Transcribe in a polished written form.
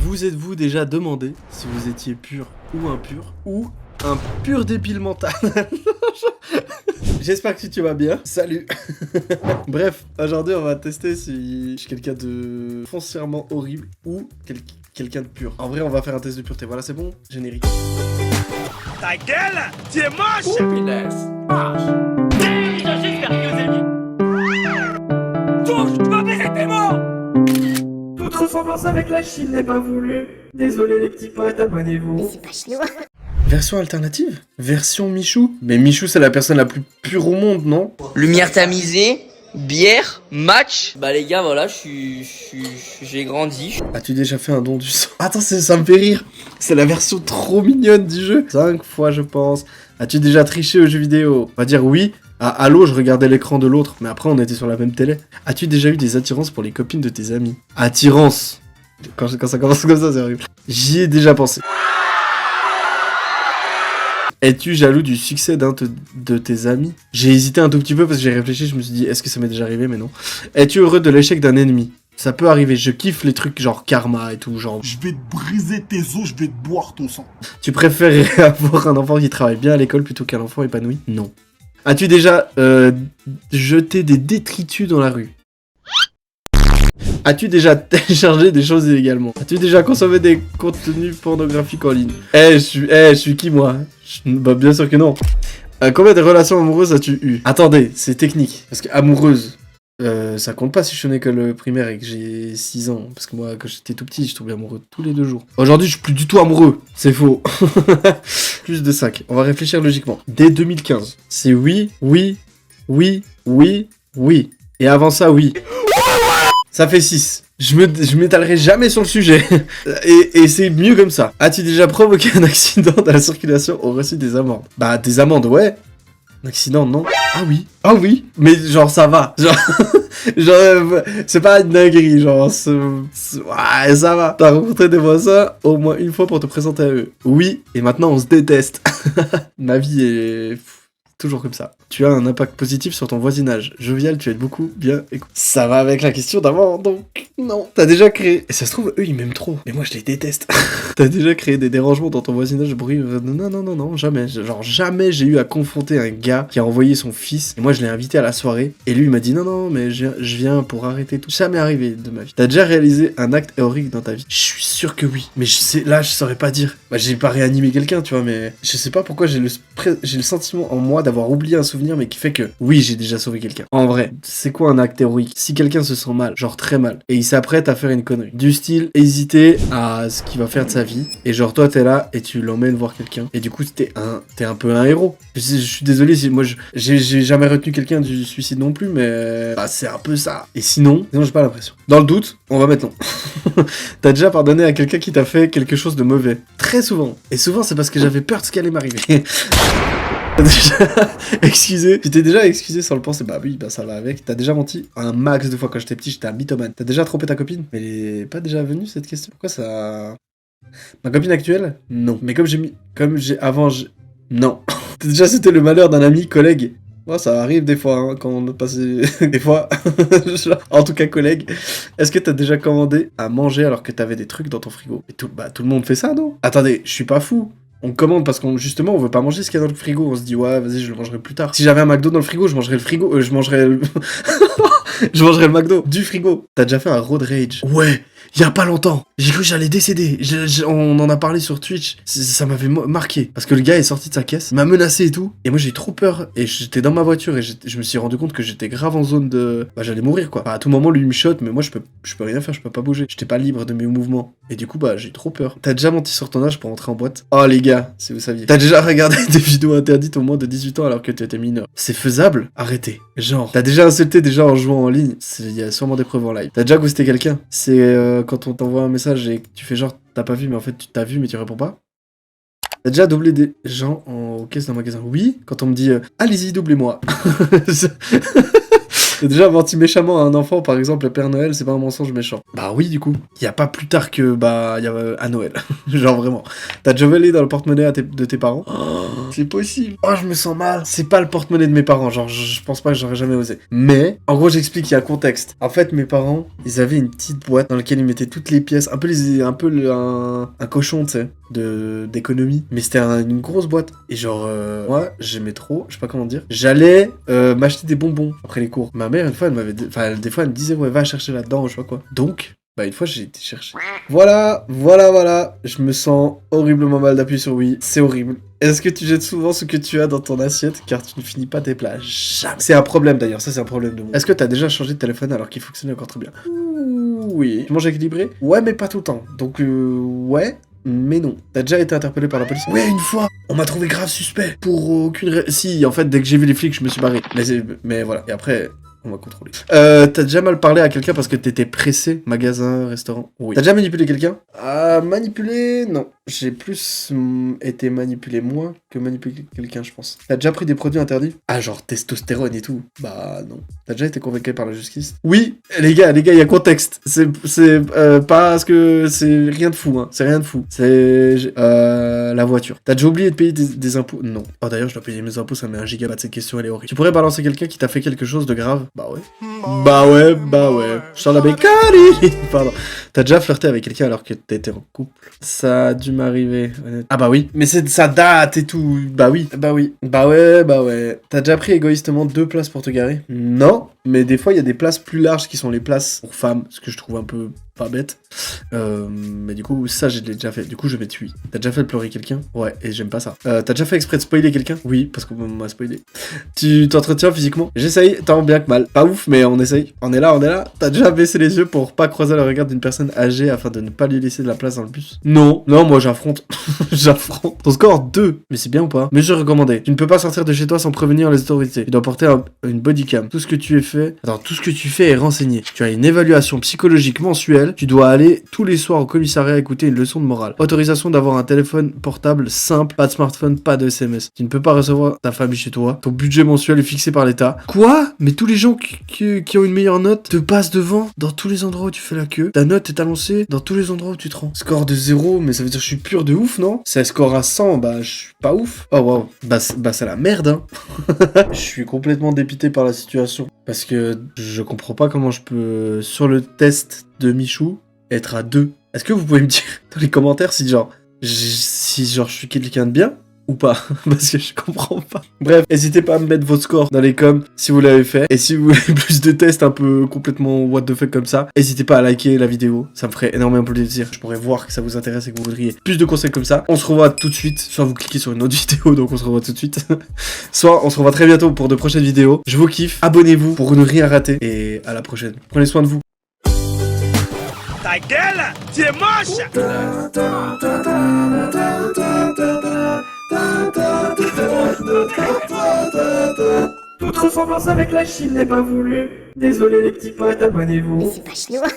Vous êtes-vous déjà demandé si vous étiez pur ou impur ou un pur débile mental? J'espère que tu vas bien. Salut. Bref, aujourd'hui on va tester si je suis quelqu'un de foncièrement horrible ou quelqu'un de pur. En vrai, on va faire un test de pureté. Voilà, c'est bon. Générique. Ta gueule, tu es moche. Punaise. J'espère que vous aimez. Touche, tu vas baiser tes mots. Toute ressemblance avec la Chine n'est pas voulue. Désolé les petits potes, abonnez-vous. C'est pas chinois. Version alternative? Version Michou? Mais Michou, c'est la personne la plus pure au monde, non? Lumière tamisée, bière, match. Bah les gars, voilà, j'ai grandi. As-tu déjà fait un don du sang? Attends, ça me fait rire. C'est la version trop mignonne du jeu. 5 fois, je pense. As-tu déjà triché aux jeux vidéo? On va dire oui. À Halo, je regardais l'écran de l'autre, mais après, on était sur la même télé. As-tu déjà eu des attirances pour les copines de tes amis? Attirance. Quand ça commence comme ça, c'est horrible. J'y ai déjà pensé. Es-tu jaloux du succès d'un de tes amis? J'ai hésité un tout petit peu parce que j'ai réfléchi, je me suis dit, est-ce que ça m'est déjà arrivé? Mais non. Es-tu heureux de l'échec d'un ennemi? Ça peut arriver, je kiffe les trucs genre karma et tout, genre... Je vais te briser tes os, je vais te boire ton sang. Tu préférerais avoir un enfant qui travaille bien à l'école plutôt qu'un enfant épanoui? Non. As-tu déjà jeté des détritus dans la rue? As-tu déjà téléchargé des choses illégalement? As-tu déjà consommé des contenus pornographiques en ligne? Je suis qui moi? Bah bien sûr que non. Combien de relations amoureuses as-tu eu? Attendez, c'est technique. Parce que amoureuse, ça compte pas si je suis en école primaire et que j'ai 6 ans. Parce que moi, quand j'étais tout petit, je tombais amoureux tous les 2 jours. Aujourd'hui, je suis plus du tout amoureux. C'est faux. Plus de 5. On va réfléchir logiquement. Dès 2015, c'est oui, oui, oui, oui, oui. Et avant ça, oui. Ça fait 6. Je m'étalerai jamais sur le sujet. et c'est mieux comme ça. As-tu déjà provoqué un accident dans la circulation au reçu des amendes? Bah, des amendes, ouais. Un accident, non. Ah oui. Ah oui. Mais genre, ça va. Genre, c'est pas une dinguerie. Genre, ouais, ça va. T'as rencontré des voisins au moins une fois pour te présenter à eux. Oui. Et maintenant, on se déteste. Ma vie est... toujours comme ça. Tu as un impact positif sur ton voisinage. Jovial, tu aides beaucoup, bien, écoute. Ça va avec la question d'avant, donc non. T'as déjà créé... Et ça se trouve, eux, ils m'aiment trop. Mais moi, je les déteste. T'as déjà créé des dérangements dans ton voisinage, bruit... Non, jamais. Genre, jamais j'ai eu à confronter un gars qui a envoyé son fils. Et moi, je l'ai invité à la soirée. Et lui, il m'a dit, non, mais je viens pour arrêter tout. Jamais arrivé de ma vie. T'as déjà réalisé un acte héroïque dans ta vie? Je suis sûr que oui. Mais là, je saurais pas dire. Bah, j'ai pas réanimé quelqu'un, tu vois, mais... Je sais pas pourquoi j'ai le sentiment en moi d'avoir oublié un souvenir, mais qui fait que oui, j'ai déjà sauvé quelqu'un. En vrai, c'est quoi un acte héroïque? Si quelqu'un se sent mal, genre très mal, et il s'apprête à faire une connerie, du style hésiter à ce qu'il va faire de sa vie, et genre toi t'es là et tu l'emmènes voir quelqu'un, et du coup t'es un peu un héros. Je suis désolé si moi j'ai jamais retenu quelqu'un du suicide non plus, mais bah, c'est un peu ça. Et sinon j'ai pas l'impression. Dans le doute, on va mettre non. T'as déjà pardonné à quelqu'un qui t'a fait quelque chose de mauvais? Très souvent. Et souvent c'est parce que j'avais peur de ce qui allait m'arriver. Excusez. Tu t'es déjà excusé sans le penser? Bah oui, bah ça va avec. T'as déjà menti un max de fois quand j'étais petit, j'étais un mythomane. T'as déjà trompé ta copine? Mais elle est pas déjà venue cette question? Pourquoi ça... Ma copine actuelle? Non. Mais non. Déjà c'était le malheur d'un ami, collègue. Ouais, ça arrive des fois, hein, quand on a passé... des fois. En tout cas, collègue. Est-ce que t'as déjà commandé à manger alors que t'avais des trucs dans ton frigo? Et tout le monde fait ça, non? Attendez, je suis pas fou. On commande parce qu'on justement on veut pas manger ce qu'il y a dans le frigo. On se dit ouais vas-y je le mangerai plus tard. Si j'avais un McDo dans le frigo, je mangerais le frigo. Je mangerais le McDo du frigo. T'as déjà fait un road rage? Ouais, il y a pas longtemps. J'ai cru que j'allais décéder. On en a parlé sur Twitch. Ça m'avait marqué. Parce que le gars est sorti de sa caisse, m'a menacé et tout. Et moi j'ai trop peur. Et j'étais dans ma voiture et je me suis rendu compte que j'étais grave en zone de... Bah j'allais mourir quoi. Bah, à tout moment lui il me shot, mais moi je peux rien faire, je peux pas bouger. J'étais pas libre de mes mouvements. Et du coup bah j'ai trop peur. T'as déjà menti sur ton âge pour entrer en boîte? Oh les gars, si vous saviez. T'as déjà regardé des vidéos interdites au moins de 18 ans alors que tu étais mineur? C'est faisable? Arrêtez. Genre, t'as déjà insulté des gens en jouant en ligne? Il y a sûrement des preuves en live. T'as déjà ghosté quelqu'un? C'est quand on t'envoie un message et que tu fais genre t'as pas vu mais en fait tu t'as vu mais tu réponds pas? T'as déjà doublé des gens en caisse d'un magasin? Oui, quand on me dit allez-y doublez-moi. T'as déjà menti méchamment à un enfant, par exemple, le Père Noël, c'est pas un mensonge méchant. Bah oui, du coup. Y a pas plus tard que, y a, à Noël. Genre vraiment. T'as déjà volé dans le porte-monnaie de tes parents? Oh, c'est possible. Oh, je me sens mal. C'est pas le porte-monnaie de mes parents, genre je pense pas que j'aurais jamais osé. Mais, en gros, j'explique, il y a un contexte. En fait, mes parents, ils avaient une petite boîte dans laquelle ils mettaient toutes les pièces, un cochon, tu sais, d'économie. Mais c'était une grosse boîte. Et genre, moi, j'aimais trop, je sais pas comment dire. J'allais m'acheter des bonbons après les cours. Ma mère, une fois, des fois, elle me disait, ouais, va chercher là-dedans, je sais pas quoi. Donc, une fois, j'ai été chercher. Voilà. Je me sens horriblement mal d'appuyer sur oui. C'est horrible. Est-ce que tu jettes souvent ce que tu as dans ton assiette car tu ne finis pas tes plats? Jamais. C'est un problème d'ailleurs, ça c'est un problème de moi. Est-ce que t'as déjà changé de téléphone alors qu'il fonctionnait encore très bien? Oui. Tu manges équilibré? Ouais, mais pas tout le temps. Donc, ouais. Mais non. T'as déjà été interpellé par la police? Ouais, une fois. On m'a trouvé grave suspect. Pour aucune Si, en fait, dès que j'ai vu les flics, je me suis barré. Mais voilà. Et après... on va contrôler. T'as déjà mal parlé à quelqu'un parce que t'étais pressé? Magasin, restaurant? Oui. T'as déjà manipulé quelqu'un? Manipulé? Non. J'ai plus été manipulé moi que manipulé quelqu'un, je pense. T'as déjà pris des produits interdits? Ah, genre testostérone et tout? Bah, non. T'as déjà été convoqué par la justice? Oui. Les gars, il y a contexte. C'est pas ce que... c'est rien de fou, hein. C'est rien de fou. C'est... la voiture. T'as déjà oublié de payer des impôts? Non. Oh, d'ailleurs, je dois payer mes impôts, ça met un gigabyte. Cette question, elle est horrible. Tu pourrais balancer quelqu'un qui t'a fait quelque chose de grave? Bah ouais. Je sors la bécane. Pardon. T'as déjà flirté avec quelqu'un alors que t'étais en couple? Ça a dû m'arriver. Ah bah oui. Mais ça date et tout. Bah oui. Bah ouais. T'as déjà pris égoïstement 2 places pour te garer? Non. Mais des fois, il y a des places plus larges qui sont les places pour femmes, ce que je trouve un peu pas bête. Mais du coup, ça, j'ai déjà fait. Du coup, je vais tuer. T'as déjà fait pleurer quelqu'un? Ouais, et j'aime pas ça. T'as déjà fait exprès de spoiler quelqu'un? Oui, parce qu'on m'a spoilé. Tu t'entretiens physiquement? J'essaye, tant bien que mal. Pas ouf, mais on essaye. On est là. T'as déjà baissé les yeux pour pas croiser le regard d'une personne âgée afin de ne pas lui laisser de la place dans le bus? Non, moi j'affronte. J'affronte. Ton score 2. Mais c'est bien ou pas? Mais je recommandais. Tu ne peux pas sortir de chez toi sans prévenir les autorités. Tu dois porter une bodycam. Tout ce que tu fais est renseigné. Tu as une évaluation psychologique mensuelle. Tu dois aller tous les soirs au commissariat écouter une leçon de morale. Autorisation d'avoir un téléphone portable simple, pas de smartphone, pas de SMS. Tu ne peux pas recevoir ta famille chez toi. Ton budget mensuel est fixé par l'État. Quoi? Mais tous les gens qui ont une meilleure note te passent devant dans tous les endroits où tu fais la queue. Ta note est annoncée dans tous les endroits où tu te rends. Score de 0, mais ça veut dire que je suis pur de ouf, non? C'est un score à 100, bah je suis pas ouf. Oh wow. Bah c'est la merde, hein. Je suis complètement dépité par la situation. Parce que je comprends pas comment je peux, sur le test de Michou, être à 2. Est-ce que vous pouvez me dire dans les commentaires si genre je suis quelqu'un de bien ou pas? Parce que je comprends pas. Bref, n'hésitez pas à me mettre vos scores dans les coms si vous l'avez fait. Et si vous voulez plus de tests un peu complètement what the fuck comme ça, n'hésitez pas à liker la vidéo. Ça me ferait énormément plaisir. Je pourrais voir que ça vous intéresse et que vous voudriez plus de conseils comme ça. On se revoit tout de suite. Soit vous cliquez sur une autre vidéo, donc on se revoit tout de suite. Soit on se revoit très bientôt pour de prochaines vidéos. Je vous kiffe. Abonnez-vous pour ne rien rater. Et à la prochaine. Prenez soin de vous. Ta gueule, tu es moche. Toute ressemblance avec la Chine n'est pas voulue. Désolé les petits potes, abonnez-vous. Mais c'est pas chinois.